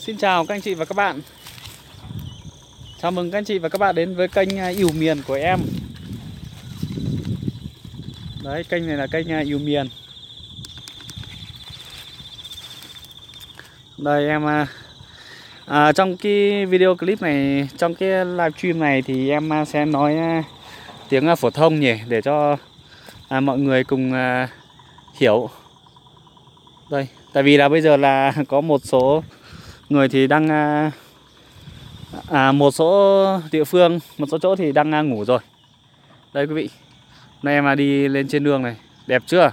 Xin chào các anh chị và các bạn. Chào mừng các anh chị và các bạn đến với kênh Ỉu Miền của em. Đấy, kênh này là kênh Ỉu Miền. Đây em trong cái video clip này, trong cái live stream này thì em sẽ nói tiếng phổ thông nhỉ, để cho mọi người cùng hiểu. Đây, tại vì là bây giờ là có một số người thì đang một số địa phương, một số chỗ thì đang ngủ rồi. Đây quý vị, nay em đi lên trên đường này, đẹp chưa?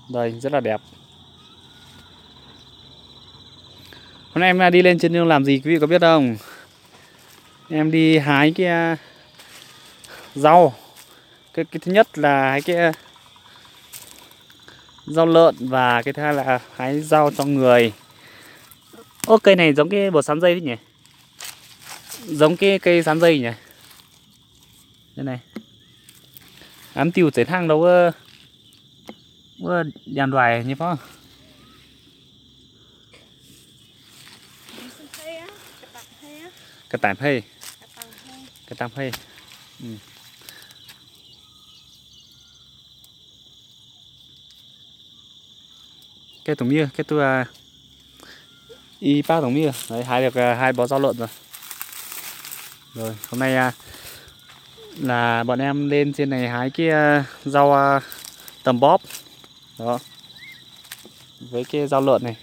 Đây, rất là đẹp. Hôm nay em đi lên trên đường làm gì quý vị có biết không? Em đi hái cái rau. Cái thứ nhất là hái cái rau lợn, và cái thứ hai là hái rau cho người. Ô, cây này giống cái bột sắn dây đấy nhỉ? Giống cái cây sắn dây nhỉ? Đây này. Ám tiêu chảy thang đâu đèn đoài như phải. Cái tạm hay. Cái tạm hay. Cái tổng mía, cái tôi y ba tổng mía. Đấy, hái được 2 bó rau lợn rồi. Rồi, hôm nay là bọn em lên trên này hái cái rau tầm bóp. Đó. Với cái rau lợn này.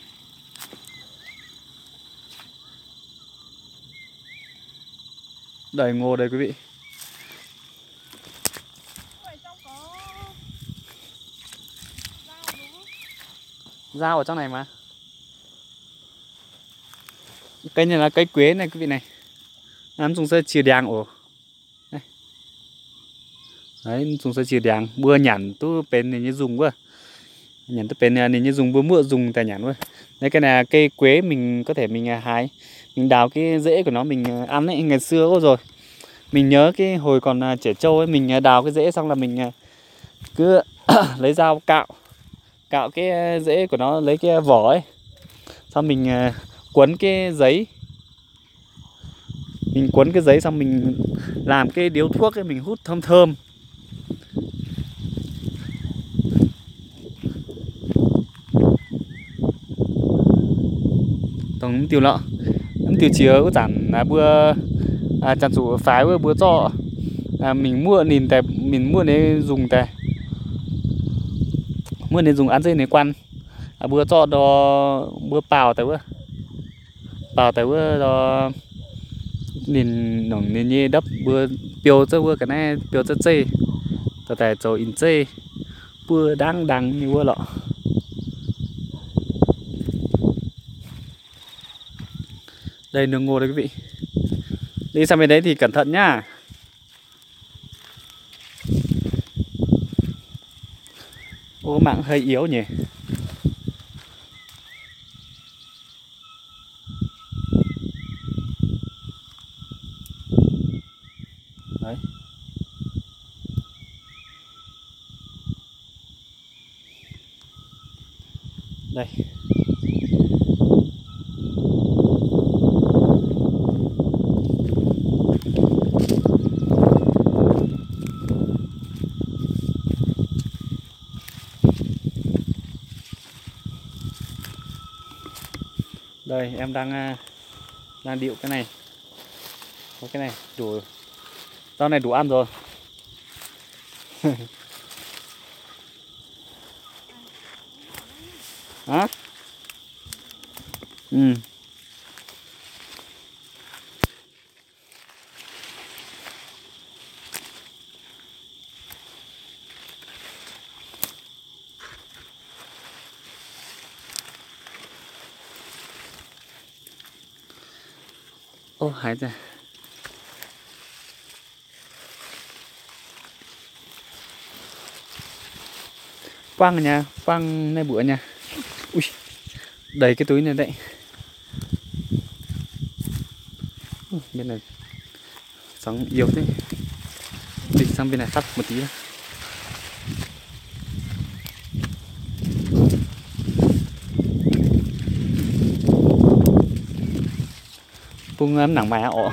Đầy ngô đây quý vị. Rau ở trong này mà. Cây này là cây quế này quý vị này. Em dùng sơ chìa đàng ổ. Đây. Đấy, dùng sơ chìa đàng. Bưa nhẵn tu bên này như dùng quá. Nhẵn tu bên này như dùng bữa mưa dùng tại nhẵn quá. Đấy, cái này là cây quế, mình có thể mình hái. Mình đào cái rễ của nó mình ăn ấy. Ngày xưa có rồi. Mình nhớ cái hồi còn trẻ trâu ấy, mình đào cái rễ xong là mình cứ lấy dao cạo. Cạo cái rễ của nó, lấy cái vỏ ấy. Xong mình quấn cái giấy. Mình quấn cái giấy xong mình làm cái điếu thuốc ấy, mình hút thơm thơm. Tổng tiêu lọ. Tiêu chứa có chẳng là bữa chẳng dụ phái bữa cho mình mua nhìn tại mình mua để dùng tại mua để dùng ăn dây này quan bữa cho đó bữa bào tại bữa đó nhìn nòng nhìn như đắp bữa biểu cho bữa cái này biểu cho chơi tại chỗ in chơi bữa đang như bữa lọ. Đây nương ngô đấy quý vị. Đi sang bên đấy thì cẩn thận nhá. Ô, mạng hơi yếu nhỉ. Đấy. Đây. Đây em đang điệu cái này. Có cái này đủ. Rau này đủ ăn rồi. Hả? Ừ. Ô, hái ra. Quăng rồi nha, quăng này bữa nha. Ui, đầy cái túi này đấy. Bên này sóng yếu thế. Đi sang bên này tắt một tí nữa. phung nặng mày ổ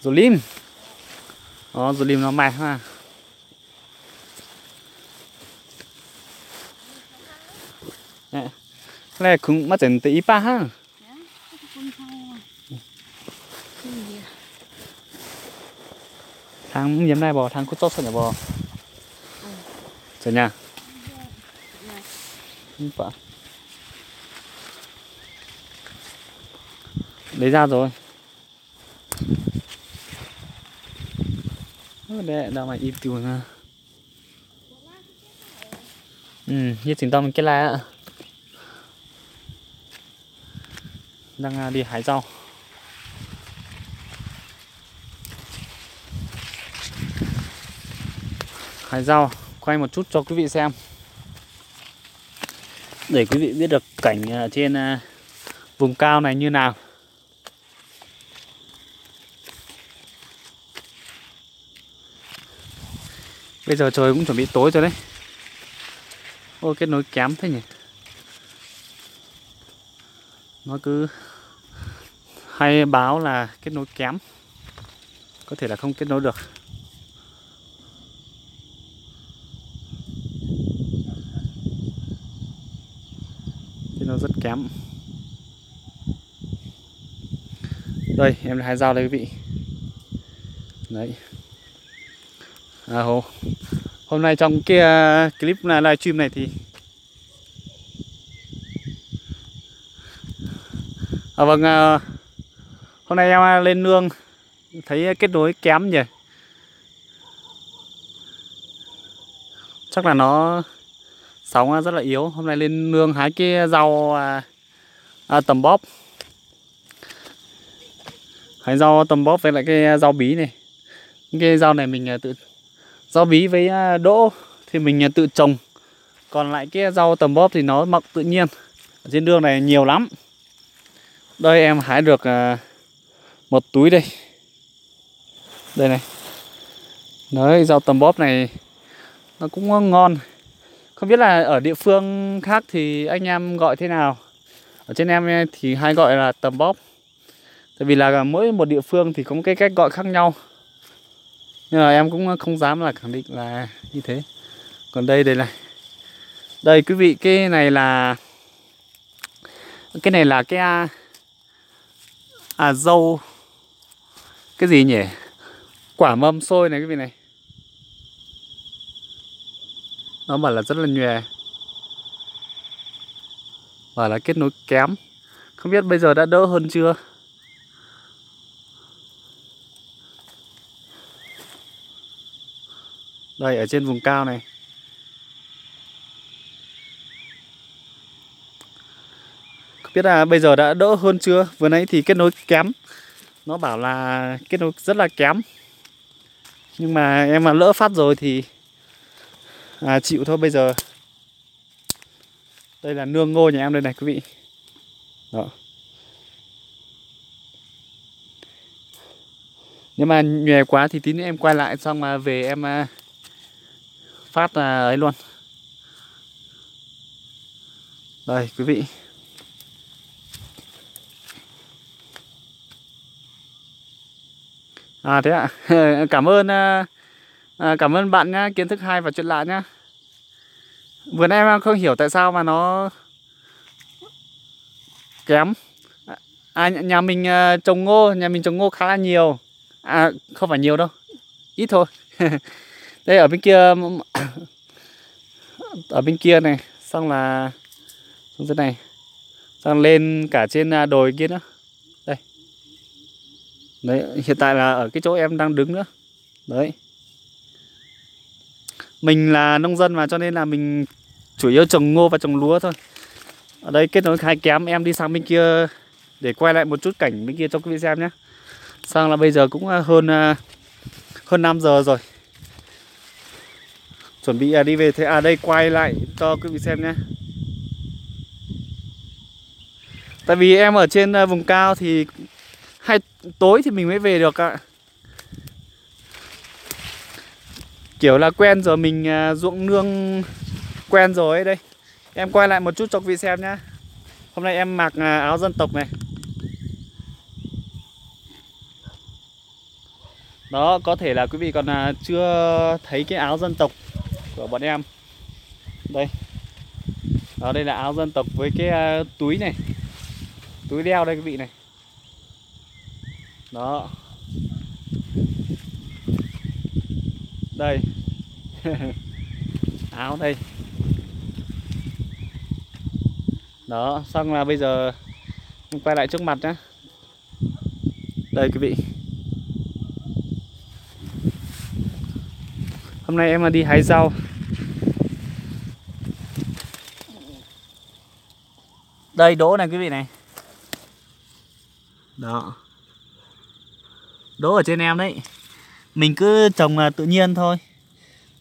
rồi lim rồi lim nó mày ha cái này cũng mất tiền tí pa ha thằng nhắm này bò thằng cút tốt sao nhỉ bò rồi nha lấy ra rồi đây đâu mà im tiêu nha như chúng ta mình cái lá ạ đang đi hái rau quay một chút cho quý vị xem để quý vị biết được cảnh trên vùng cao này như nào. Bây giờ trời cũng chuẩn bị tối rồi đấy. Ôi kết nối kém thế nhỉ. Nó cứ hay báo là kết nối kém. Có thể là không kết nối được. Kết nối rất kém. Đây em hái rau đây quý vị. Đấy. Hôm nay trong cái clip livestream này thì vâng, hôm nay em lên nương thấy kết nối kém nhỉ. Chắc là nó sóng rất là yếu. Hôm nay lên nương hái cái rau tầm bóp. Hái rau tầm bóp với lại cái rau bí này. Cái rau này mình rau bí với đỗ thì mình tự trồng. Còn lại cái rau tầm bóp thì nó mọc tự nhiên. Ở trên nương này nhiều lắm. Đây em hái được một túi đây. Đây này. Đấy, rau tầm bóp này nó cũng ngon. Không biết là ở địa phương khác thì anh em gọi thế nào. Ở trên em thì hay gọi là tầm bóp. Tại vì là mỗi một địa phương thì có một cái cách gọi khác nhau. Nhưng mà em cũng không dám là khẳng định là như thế. Còn đây này. Đây quý vị, cái này là cái dâu. Cái gì nhỉ? Quả mâm xôi này quý vị này. Nó bảo là rất là nhòe. Bảo là kết nối kém. Không biết bây giờ đã đỡ hơn chưa? Đây ở trên vùng cao này. Không biết là bây giờ đã đỡ hơn chưa? Vừa nãy thì kết nối kém. Nó bảo là kết nối rất là kém. Nhưng mà em mà lỡ phát rồi thì chịu thôi bây giờ. Đây là nương ngô nhà em đây này quý vị. Đó. Nếu mà nhòe quá thì tí nữa em quay lại xong mà về em phát ấy luôn. Đây quý vị. Thế ạ. Cảm ơn bạn nhá, kiến thức hay và chuyện lạ nhá. Vừa nãy em không hiểu tại sao mà nó kém. Nhà mình trồng ngô khá là nhiều. Không phải nhiều đâu, ít thôi. Đây ở bên kia ở bên kia này, xong là xuống dưới này, xong lên cả trên đồi kia nữa. Đây. Đấy, hiện tại là ở cái chỗ em đang đứng nữa. Đấy. Mình là nông dân mà cho nên là mình chủ yếu trồng ngô và trồng lúa thôi. Ở đây kết nối khá kém, em đi sang bên kia để quay lại một chút cảnh bên kia cho quý vị xem nhé. Sang là bây giờ cũng hơn 5 giờ rồi. Chuẩn bị đi về thế. Đây quay lại cho quý vị xem nhé. Tại vì em ở trên vùng cao thì tối thì mình mới về được ạ. Kiểu là quen rồi, mình ruộng nương quen rồi ấy đây. Em quay lại một chút cho quý vị xem nhá. Hôm nay em mặc áo dân tộc này. Đó, có thể là quý vị còn chưa thấy cái áo dân tộc của bọn em. Đây. Đó, đây là áo dân tộc với cái túi này. Túi đeo đây quý vị này. Đó. Đây. Áo đây. Đó, xong là bây giờ em quay lại trước mặt nhé. Đây quý vị. Hôm nay em đi hái rau. Đây đỗ này quý vị này. Đó. Đỗ ở trên em đấy. Mình cứ trồng tự nhiên thôi.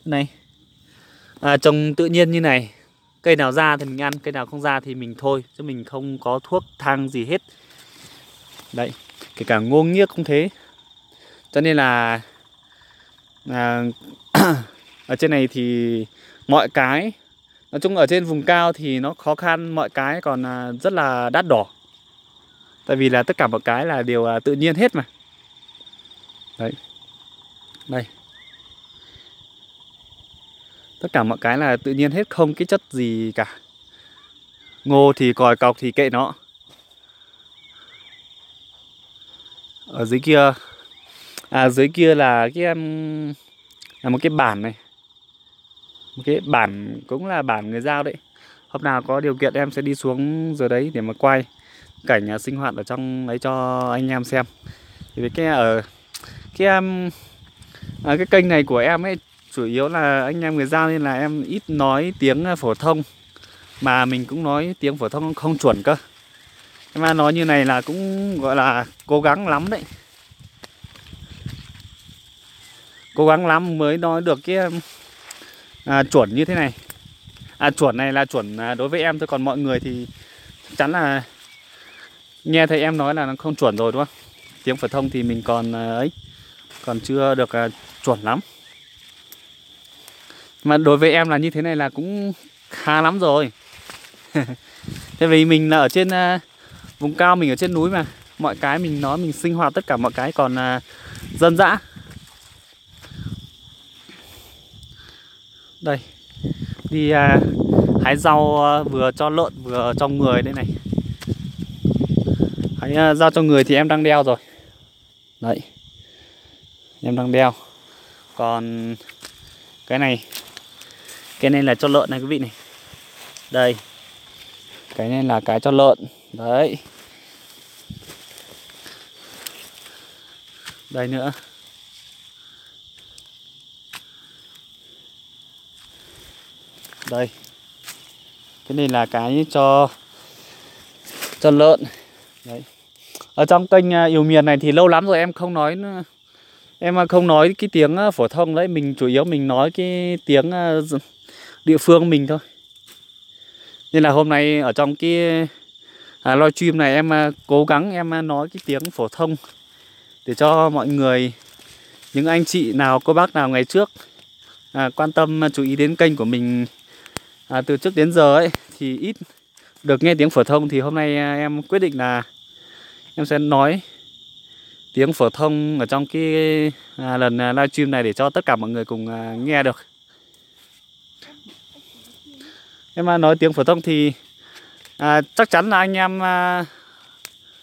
Này. Trồng tự nhiên như này. Cây nào ra thì mình ăn, cây nào không ra thì mình thôi. Chứ mình không có thuốc thang gì hết. Đấy. Kể cả ngô nghiếc cũng thế. Cho nên là ở trên này thì mọi cái, nói chung ở trên vùng cao thì nó khó khăn, mọi cái còn rất là đắt đỏ. Tại vì là tất cả mọi cái là đều tự nhiên hết mà. Đấy. Đây. Tất cả mọi cái là tự nhiên hết, không cái chất gì cả. Ngô thì còi cọc thì kệ nó. Ở dưới kia dưới kia là là một cái bản này. Một cái bản cũng là bản người Dao đấy. Hôm nào có điều kiện em sẽ đi xuống dưới đấy để mà quay cảnh sinh hoạt ở trong đấy cho anh em xem. Thì với cái kênh này của em ấy chủ yếu là anh em người Dao nên là em ít nói tiếng phổ thông. Mà mình cũng nói tiếng phổ thông không chuẩn cơ. Em nói như này là cũng gọi là cố gắng lắm đấy. Cố gắng lắm mới nói được cái chuẩn như thế này. Chuẩn này là chuẩn đối với em thôi. Còn mọi người thì chắc chắn là nghe thấy em nói là nó không chuẩn rồi đúng không? Tiếng phổ thông thì mình còn còn chưa được chuẩn lắm. Mà đối với em là như thế này là cũng khá lắm rồi. Thế vì mình là ở trên vùng cao, mình ở trên núi mà. Mọi cái mình nói, mình sinh hoạt tất cả mọi cái còn dân dã. Đây. Đi hái rau vừa cho lợn vừa cho người đây này. Hái rau cho người thì em đang đeo rồi. Đấy. Em đang đeo. Còn cái này là cho lợn này quý vị này. Đây. Cái này là cái cho lợn. Đấy. Đây nữa. Đây. Cái này là cái cho lợn. Đấy. Ở trong kênh Yêu Miền này thì lâu lắm rồi em không nói nữa. Em không nói cái tiếng phổ thông đấy, mình chủ yếu mình nói cái tiếng địa phương mình thôi. Nên là hôm nay ở trong cái live stream này em cố gắng em nói cái tiếng phổ thông để cho mọi người, những anh chị nào, cô bác nào ngày trước quan tâm chú ý đến kênh của mình từ trước đến giờ ấy thì ít được nghe tiếng phổ thông. Thì hôm nay em quyết định là em sẽ nói tiếng phổ thông ở trong cái lần live stream này để cho tất cả mọi người cùng nghe được. Em nói tiếng phổ thông thì chắc chắn là anh em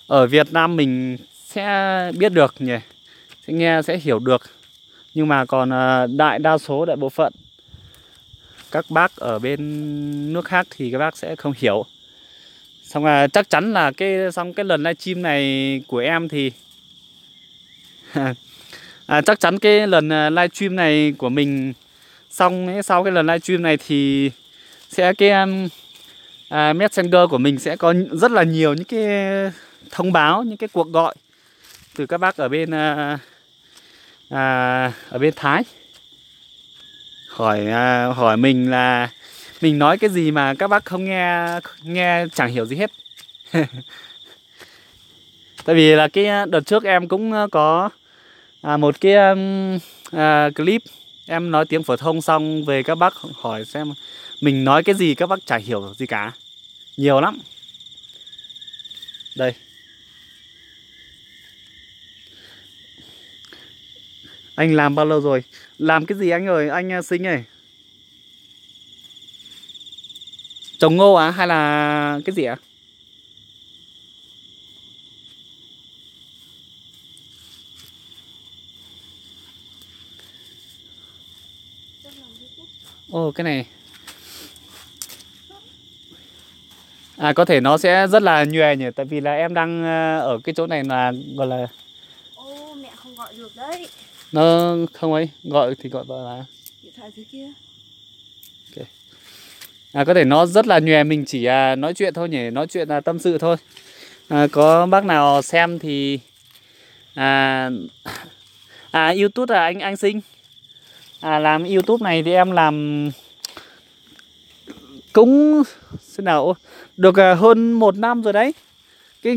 ở Việt Nam mình sẽ biết được nhỉ, sẽ nghe, sẽ hiểu được. Nhưng mà còn đại bộ phận các bác ở bên nước khác thì các bác sẽ không hiểu. Xong là chắc chắn là xong cái lần livestream này của em thì chắc chắn cái lần livestream này của mình xong sau cái lần livestream này thì sẽ cái Messenger của mình sẽ có rất là nhiều những cái thông báo, những cái cuộc gọi từ các bác ở bên Thái hỏi mình là mình nói cái gì mà các bác không nghe chẳng hiểu gì hết. Tại vì là cái đợt trước em cũng có một cái clip em nói tiếng phổ thông xong về các bác hỏi xem Mình nói cái gì các bác chả hiểu được gì cả. Nhiều lắm. Đây. Anh làm bao lâu rồi? Làm cái gì anh ơi, anh Sinh ơi? Trồng ngô à hay là cái gì ạ? Ồ cái này. À có thể nó sẽ rất là nhòe nhỉ. Tại vì là em đang ở cái chỗ này là gọi là. Ô mẹ không gọi được đấy. Nó không ấy. Gọi thì gọi vào là. Điện thoại dưới kia. Okay. À có thể nó rất là nhòe. Mình chỉ nói chuyện thôi nhỉ. Nói chuyện là tâm sự thôi. Có bác nào xem thì YouTube là anh Sinh. Làm YouTube này thì em làm cũng xem nào được hơn 1 năm rồi đấy. Cái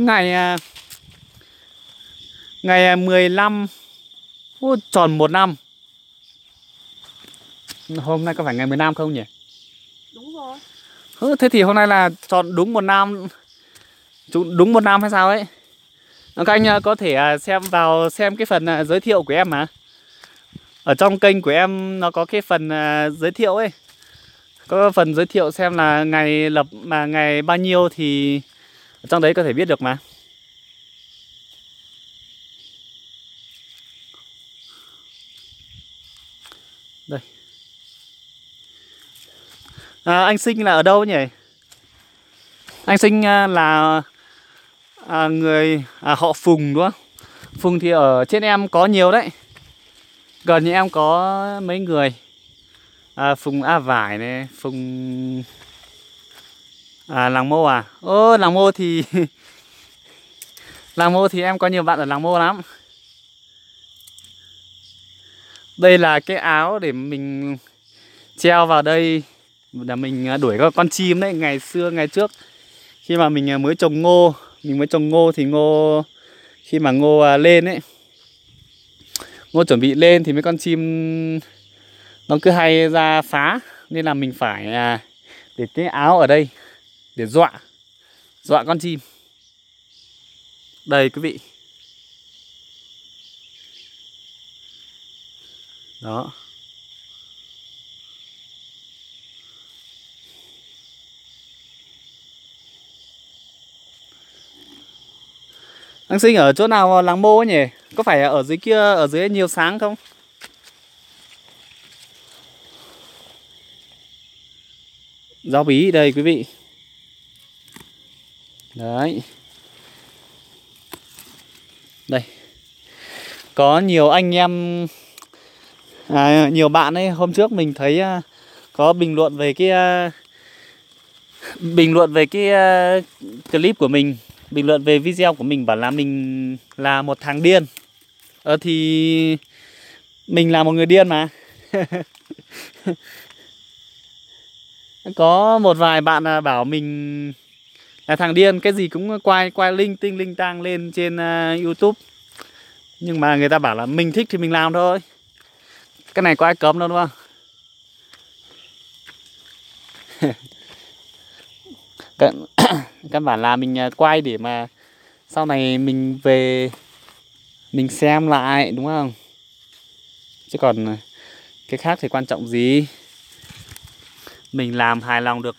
ngày 15 tròn 1 năm. Hôm nay có phải ngày 15 không nhỉ? Đúng rồi. Thế thì hôm nay là tròn đúng 1 năm. Đúng 1 năm hay sao ấy. Các anh có thể xem cái phần giới thiệu của em mà. Ở trong kênh của em nó có cái phần giới thiệu ấy. Có phần giới thiệu xem là ngày lập mà ngày bao nhiêu thì ở trong đấy có thể biết được mà. Đây. Anh Sinh là ở đâu nhỉ? Anh Sinh là người họ Phùng đúng không? Phùng thì ở trên em có nhiều đấy. Gần như em có mấy người. Phùng A Vải này, Phùng Làng Mô à? Làng Mô thì Làng Mô thì em có nhiều bạn ở Làng Mô lắm. Đây là cái áo để mình treo vào đây để mình đuổi các con chim đấy. Ngày xưa ngày trước khi mà mình mới trồng ngô, thì ngô khi mà ngô lên ấy, ngô chuẩn bị lên thì mấy con chim nó cứ hay ra phá, nên là mình phải để cái áo ở đây để dọa con chim. Đây quý vị. Đó. Anh Sinh ở chỗ nào Làng Mô ấy nhỉ? Có phải ở dưới kia, ở dưới nhiều sáng không? Rau bí đây quý vị. Đấy. Đây. Có nhiều anh em nhiều bạn ấy, hôm trước mình thấy có bình luận về cái clip của mình, bình luận về video của mình, bảo là mình là một thằng điên. Thì mình là một người điên mà. Có một vài bạn bảo mình là thằng điên, cái gì cũng quay linh tinh linh tang lên trên YouTube. Nhưng mà người ta bảo là mình thích thì mình làm thôi. Cái này có ai cấm đâu đúng không? Căn bản là mình quay để mà sau này mình về mình xem lại đúng không? Chứ còn cái khác thì quan trọng gì? Mình làm hài lòng được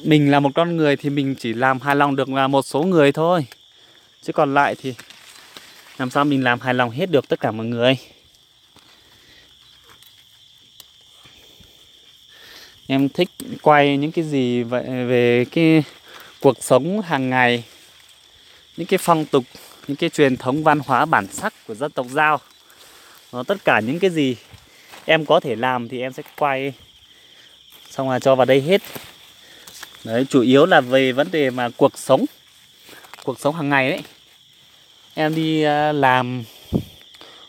mình là một con người thì mình chỉ làm hài lòng được là một số người thôi. Chứ còn lại thì làm sao mình làm hài lòng hết được tất cả mọi người. Em thích quay những cái gì vậy về cái cuộc sống hàng ngày, những cái phong tục, những cái truyền thống văn hóa bản sắc của dân tộc Dao. Tất cả những cái gì em có thể làm thì em sẽ quay, xong là cho vào đây hết. Đấy, chủ yếu là về vấn đề mà cuộc sống hàng ngày đấy. Em đi làm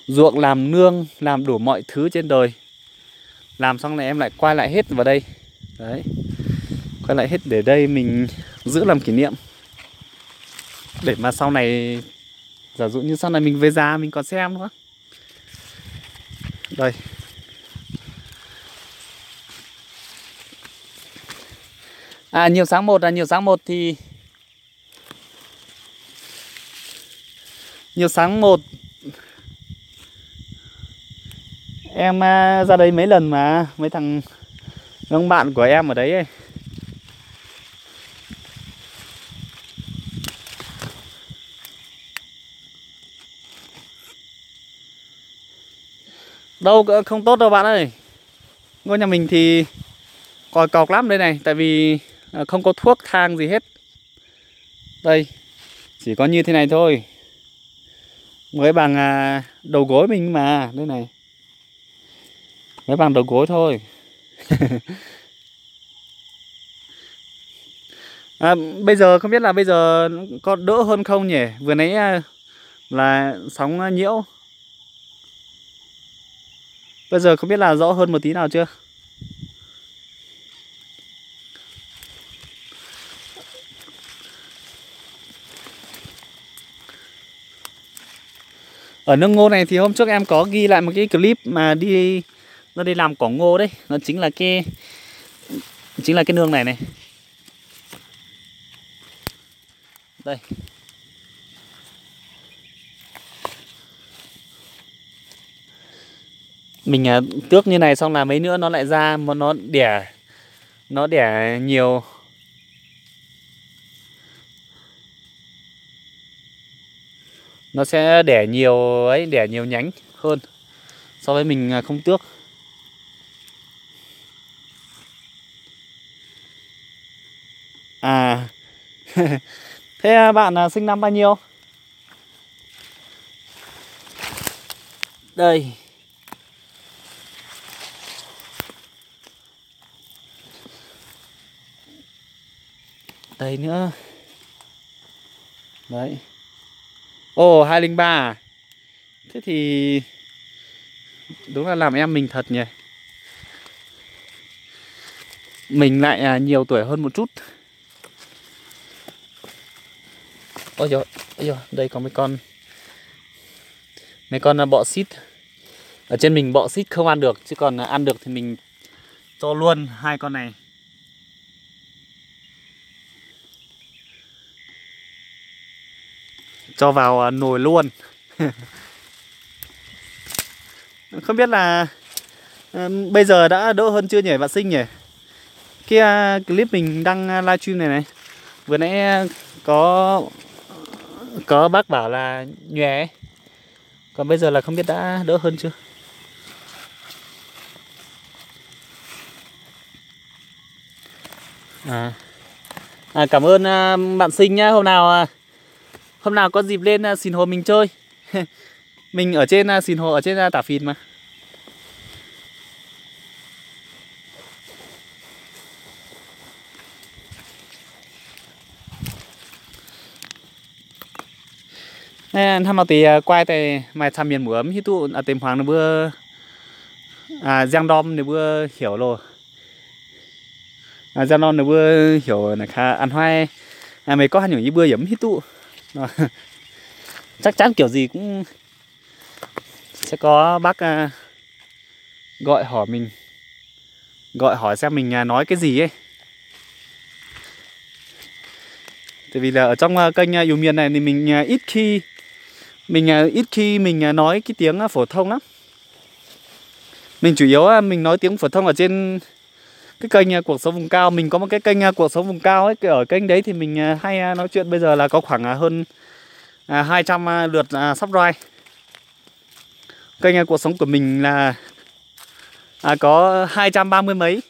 ruộng, làm nương, làm đủ mọi thứ trên đời. Làm xong này em lại quay lại hết vào đây. Đấy. Quay lại hết để đây mình giữ làm kỷ niệm. Để mà sau này, giả dụ như sau này mình về già mình còn xem nữa. Đây. À nhiều sáng một là nhiều sáng một thì nhiều sáng một em ra đấy mấy lần mà mấy thằng ông bạn của em ở đấy ấy. Đâu không tốt đâu bạn ơi. Ngôi nhà mình thì còi cọc lắm đây này, tại vì không có thuốc thang gì hết. Đây, chỉ có như thế này thôi. Mới bằng đầu gối mình mà, đây này. Mới bằng đầu gối thôi. Bây giờ không biết là bây giờ có đỡ hơn không nhỉ? Vừa nãy là sóng nhiễu. Bây giờ không biết là rõ hơn một tí nào chưa? Ở nương ngô này thì hôm trước em có ghi lại một cái clip mà nó đi làm cỏ ngô đấy. Nó chính là cái nương này này. Đây. Mình tước như này xong là mấy nữa nó lại ra mà nó đẻ nhiều. Nó sẽ đẻ nhiều ấy, đẻ nhiều nhánh hơn so với mình không tước. À. Thế bạn sinh năm bao nhiêu? Đây. Đây nữa. Đấy. Ồ, 203 à? Thế thì đúng là làm em mình thật nhỉ. Mình lại nhiều tuổi hơn một chút. Ôi dồi, đây có mấy con bọ xít. Ở trên mình bọ xít không ăn được, chứ còn ăn được thì mình cho luôn hai con này. Cho vào nồi luôn. Không biết là bây giờ đã đỡ hơn chưa nhỉ bạn Sinh nhỉ? Cái clip mình đăng livestream này này, vừa nãy có bác bảo là nhòe ấy. Còn bây giờ là không biết đã đỡ hơn chưa. Cảm ơn bạn Sinh nhá. Hôm nào có dịp lên Sìn Hồ mình chơi. Mình ở trên Sìn Hồ, ở trên Tả Phìn mà. Nè, tham nào thì quay tại mày tham miền muộm hít tụ tìm hoàng nó bữa giang đom nó bữa hiểu rồi. Giang đom nó bữa hiểu là khá ăn hoai. Mày có ăn những bữa giấm hít tụ. Chắc chắn kiểu gì cũng sẽ có bác gọi hỏi mình, gọi hỏi xem mình nói cái gì ấy. Tại vì là ở trong kênh Yêu Miền này thì mình ít khi mình nói cái tiếng phổ thông lắm. Mình chủ yếu mình nói tiếng phổ thông ở trên cái kênh Cuộc Sống Vùng Cao. Mình có một cái kênh Cuộc Sống Vùng Cao ấy. Ở kênh đấy thì mình hay nói chuyện. Bây giờ là có khoảng hơn 200 lượt subscribe. Kênh Cuộc Sống của mình là có 230 mấy.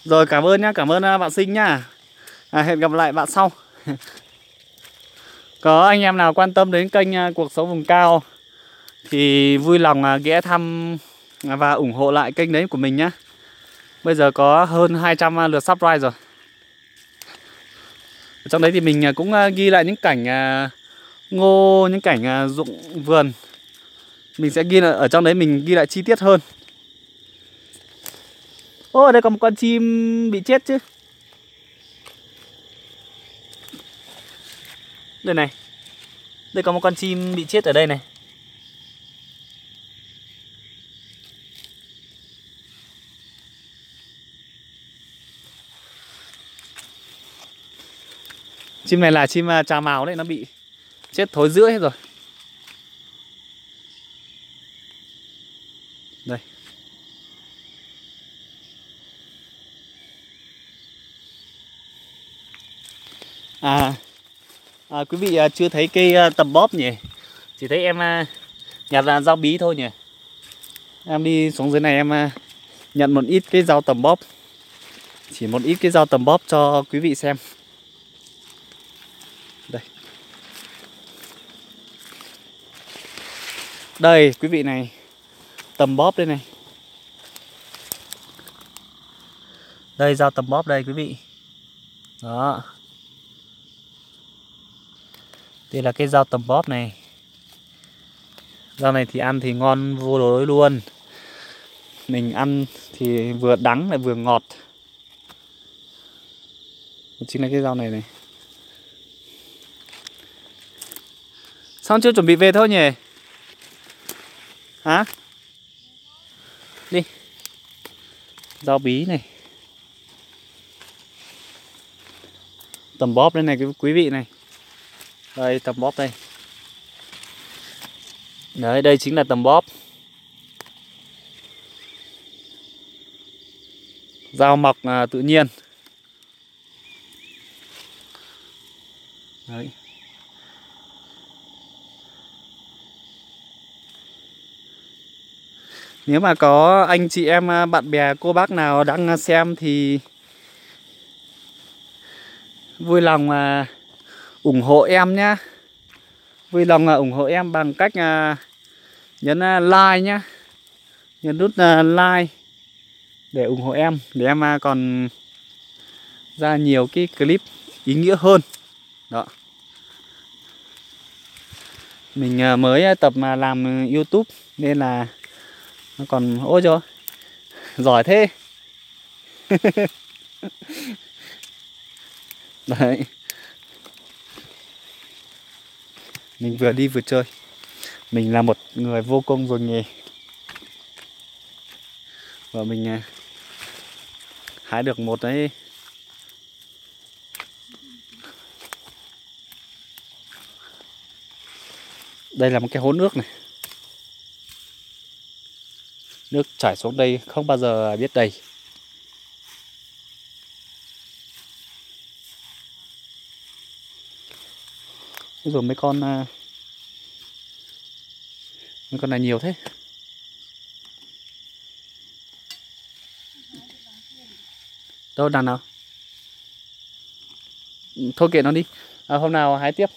Rồi, cảm ơn nhá, cảm ơn bạn Sinh nhá. Hẹn gặp lại bạn sau. Có anh em nào quan tâm đến kênh Cuộc Sống Vùng Cao thì vui lòng ghé thăm và ủng hộ lại kênh đấy của mình nhá. Bây giờ có hơn 200 lượt subscribe rồi. Ở trong đấy thì mình cũng ghi lại những cảnh ngô, những cảnh ruộng vườn. Mình sẽ ghi lại ở trong đấy, mình ghi lại chi tiết hơn. Ô, ở đây có một con chim bị chết chứ. Đây này. Đây có một con chim bị chết ở đây này. Chim này là chim trà mào đấy, nó bị chết thối rữa hết rồi. Đây. Quý vị chưa thấy cây tầm bóp nhỉ? Chỉ thấy em nhặt là rau bí thôi nhỉ? Em đi xuống dưới này em nhận một ít cái rau tầm bóp. Chỉ một ít cái rau tầm bóp cho quý vị xem. Đây. Đây quý vị này, tầm bóp đây này. Đây rau tầm bóp đây quý vị. Đó. Đây là cái rau tầm bóp này. Rau này thì ăn thì ngon vô đối luôn. Mình ăn thì vừa đắng lại vừa ngọt. Chính là cái rau này này. Xong chưa, chuẩn bị về thôi nhỉ? Hả? Đi. Rau bí này. Tầm bóp đây này quý vị này. Đây tầm bóp đây. Đấy, đây chính là tầm bóp. Rau mọc tự nhiên. Đấy. Nếu mà có anh chị em, bạn bè, cô bác nào đang xem thì vui lòng ủng hộ em nhá. Vui lòng ủng hộ em bằng cách nhấn like nhá. Nhấn nút like để ủng hộ em, để em còn ra nhiều cái clip ý nghĩa hơn. Đó. Mình mới tập mà làm YouTube nên là nó còn ôi rồi. Giỏi thế. Đấy. Mình vừa đi vừa chơi. Mình là một người vô công rồi nghề. Và mình hái được một đấy. Đây là một cái hố nước này. Nước chảy xuống đây không bao giờ biết đầy. Rồi mấy con này nhiều thế. Đâu đàn nào? Thôi kệ nó đi. Hôm nào hái tiếp.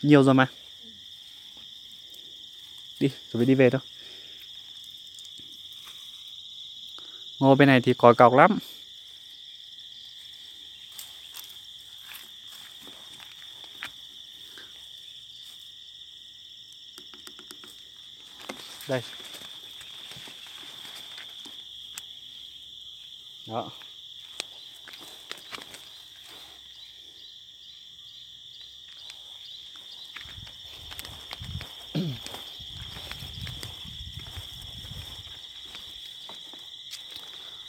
Nhiều rồi mà. Đi, chuẩn bị đi về thôi. Ngô bên này thì còi cọc lắm. Đây. Đó.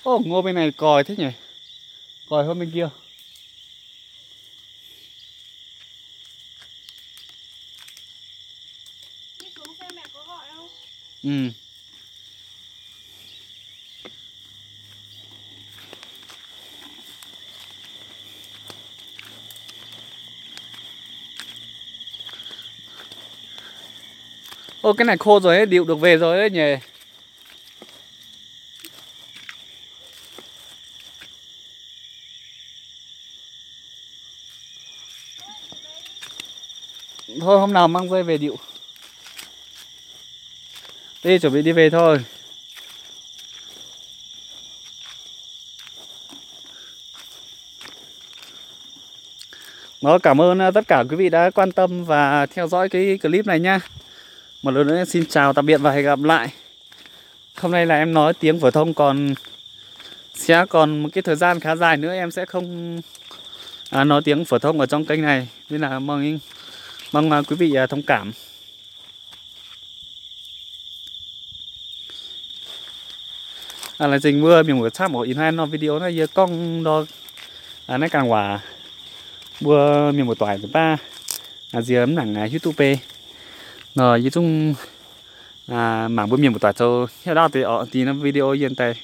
Ô, ngô bên này còi thế nhỉ? Còi hơn bên kia. Đi xuống xem mẹ có gọi không? Ừ. Ô, cái này khô rồi ấy, điệu được về rồi đấy nhỉ? Thôi hôm nào mang dây về điệu. Đi, chuẩn bị đi về thôi. Đó, cảm ơn tất cả quý vị đã quan tâm và theo dõi cái clip này nhá. Một lần nữa xin chào tạm biệt và hẹn gặp lại. Hôm nay là em nói tiếng phổ thông, còn sẽ còn một cái thời gian khá dài nữa em sẽ không nói tiếng phổ thông ở trong kênh này, nên là mong quý vị thông cảm. Là dình mưa mình một sắp một in hai nó video nó giờ con đó nó càng quả bữa miền một tỏi thứ ba gì ấm nặng YouTube rồi như chung mảng bữa miền một tỏi cho theo đó thì ở thì nó video hiện tại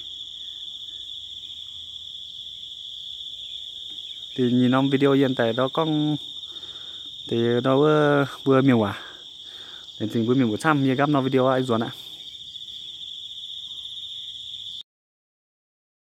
thì nhìn nó video hiện tại đó con thì nó vừa miền quả thì bữa miền một trăm như gấp nó video ai rồi ạ.